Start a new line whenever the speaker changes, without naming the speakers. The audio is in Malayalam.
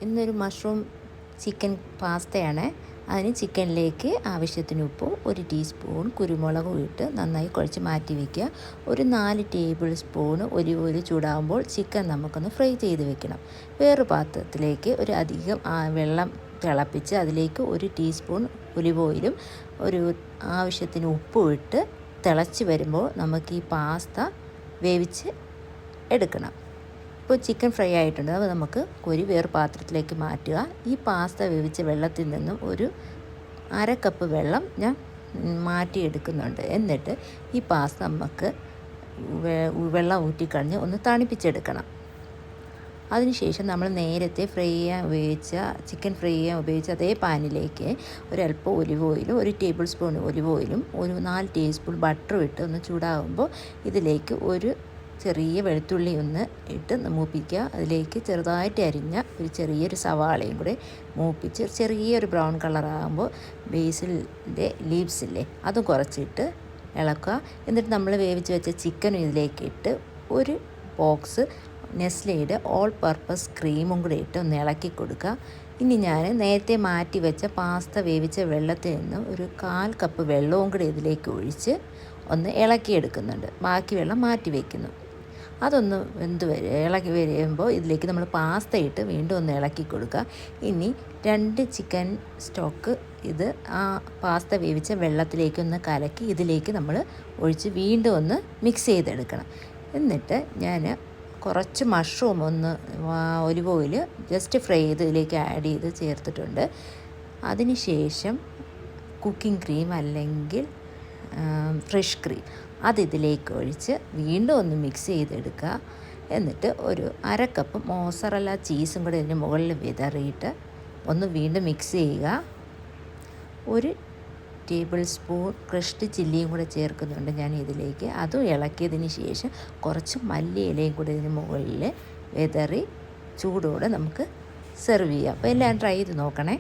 ഇന്നൊരു മഷ്റൂം ചിക്കൻ പാസ്തയാണ്. അതിന് ചിക്കനിലേക്ക് ആവശ്യത്തിന് ഉപ്പും 1 ടീസ്പൂൺ കുരുമുളകും ഇട്ട് നന്നായി കുഴച്ച് മാറ്റി വയ്ക്കുക. ഒരു 4 ടേബിൾ സ്പൂൺ ഒലിവ് ഓയിൽ ചൂടാകുമ്പോൾ ചിക്കൻ നമുക്കൊന്ന് ഫ്രൈ ചെയ്ത് വെക്കണം. വേറൊരു പാത്രത്തിലേക്ക് ഒരു അധികം വെള്ളം തിളപ്പിച്ച് അതിലേക്ക് 1 ടീസ്പൂൺ ഒലിവ് ഓയിലും ഒരു ആവശ്യത്തിന് ഉപ്പും ഇട്ട് തിളച്ച് വരുമ്പോൾ നമുക്ക് ഈ പാസ്ത വേവിച്ച് എടുക്കണം. ഇപ്പോൾ ചിക്കൻ ഫ്രൈ ആയിട്ടുണ്ട്. അത് നമുക്ക് കോരി വേറെ പാത്രത്തിലേക്ക് മാറ്റുക. ഈ പാസ്ത വേവിച്ച വെള്ളത്തിൽ നിന്നും ഒരു 1/2 കപ്പ് വെള്ളം ഞാൻ മാറ്റിയെടുക്കുന്നുണ്ട്. എന്നിട്ട് ഈ പാസ്ത നമുക്ക് വെള്ളം ഊറ്റിക്കളഞ്ഞ് ഒന്ന് തണുപ്പിച്ചെടുക്കണം. അതിനുശേഷം നമ്മൾ നേരത്തെ ചിക്കൻ ഫ്രൈ ചെയ്യാൻ ഉപയോഗിച്ച അതേ പാനിലേക്ക് ഒരല്പം ഒലിവ് ഓയിലും 1 ടേബിൾ സ്പൂൺ ഒലിവ് ഓയിലും ഒരു 4 ടീസ്പൂൺ ബട്ടറും ഇട്ട് ഒന്ന് ചൂടാകുമ്പോൾ ഇതിലേക്ക് ഒരു ചെറിയ വെളുത്തുള്ളി ഒന്ന് ഇട്ട് മൂപ്പിക്കുക. അതിലേക്ക് ചെറുതായിട്ട് അരിഞ്ഞ ചെറിയൊരു സവാളയും കൂടെ മൂപ്പിച്ച് ചെറിയൊരു ബ്രൗൺ കളറാകുമ്പോൾ ബേസിലിൻ്റെ ലീവ്സ് ഇല്ലേ അതും കുറച്ചിട്ട് ഇളക്കുക. എന്നിട്ട് നമ്മൾ വേവിച്ച് വെച്ച ചിക്കനും ഇതിലേക്ക് ഇട്ട് ഒരു ബോക്സ് നെസ്ലയുടെ ഓൾ പർപ്പസ് ക്രീമും കൂടെ ഇട്ട് ഒന്ന് ഇളക്കി കൊടുക്കുക. ഇനി ഞാൻ നേരത്തെ മാറ്റി വെച്ച പാസ്ത വേവിച്ച വെള്ളത്തിൽ നിന്ന് ഒരു 1/4 കപ്പ് വെള്ളവും കൂടെ ഇതിലേക്ക് ഒഴിച്ച് ഒന്ന് ഇളക്കിയെടുക്കുന്നുണ്ട്. ബാക്കി വെള്ളം മാറ്റി വയ്ക്കുന്നു. അതൊന്ന് ഇളക്കി വരുമ്പോൾ ഇതിലേക്ക് നമ്മൾ പാസ്ത ഇട്ട് വീണ്ടും ഒന്ന് ഇളക്കി കൊടുക്കുക. ഇനി 2 ചിക്കൻ സ്റ്റോക്ക് ഇത് ആ പാസ്ത വേവിച്ച വെള്ളത്തിലേക്കൊന്ന് കലക്കി ഇതിലേക്ക് നമ്മൾ ഒഴിച്ച് വീണ്ടും ഒന്ന് മിക്സ് ചെയ്തെടുക്കണം. എന്നിട്ട് ഞാൻ കുറച്ച് മഷ്റൂം ഒന്ന് ഒലിവ് ഓയിൽ ജസ്റ്റ് ഫ്രൈ ചെയ്ത് ഇതിലേക്ക് ആഡ് ചെയ്ത് ചേർത്തിട്ടുണ്ട്. അതിനുശേഷം കുക്കിംഗ് ക്രീം അല്ലെങ്കിൽ ഫ്രഷ് ക്രീം അതിലേക്ക് ഒഴിച്ച് വീണ്ടും ഒന്ന് മിക്സ് ചെയ്തെടുക്കുക. എന്നിട്ട് ഒരു 1/2 കപ്പ് മോസറല്ല ചീസും കൂടെ ഇതിന് മുകളിൽ വിതറിയിട്ട് ഒന്ന് വീണ്ടും മിക്സ് ചെയ്യുക. 1 ടേബിൾ സ്പൂൺ ക്രഷ്ഡ് ചില്ലിയും കൂടെ ചേർക്കുന്നുണ്ട് ഞാൻ ഇതിലേക്ക്. അതും ഇളക്കിയതിന് ശേഷം കുറച്ച് മല്ലിയിലയും കൂടെ ഇതിന് മുകളിൽ വിതറി ചൂടോടെ നമുക്ക് സെർവ് ചെയ്യാം. അപ്പോൾ എല്ലാം ട്രൈ ചെയ്ത് നോക്കണേ.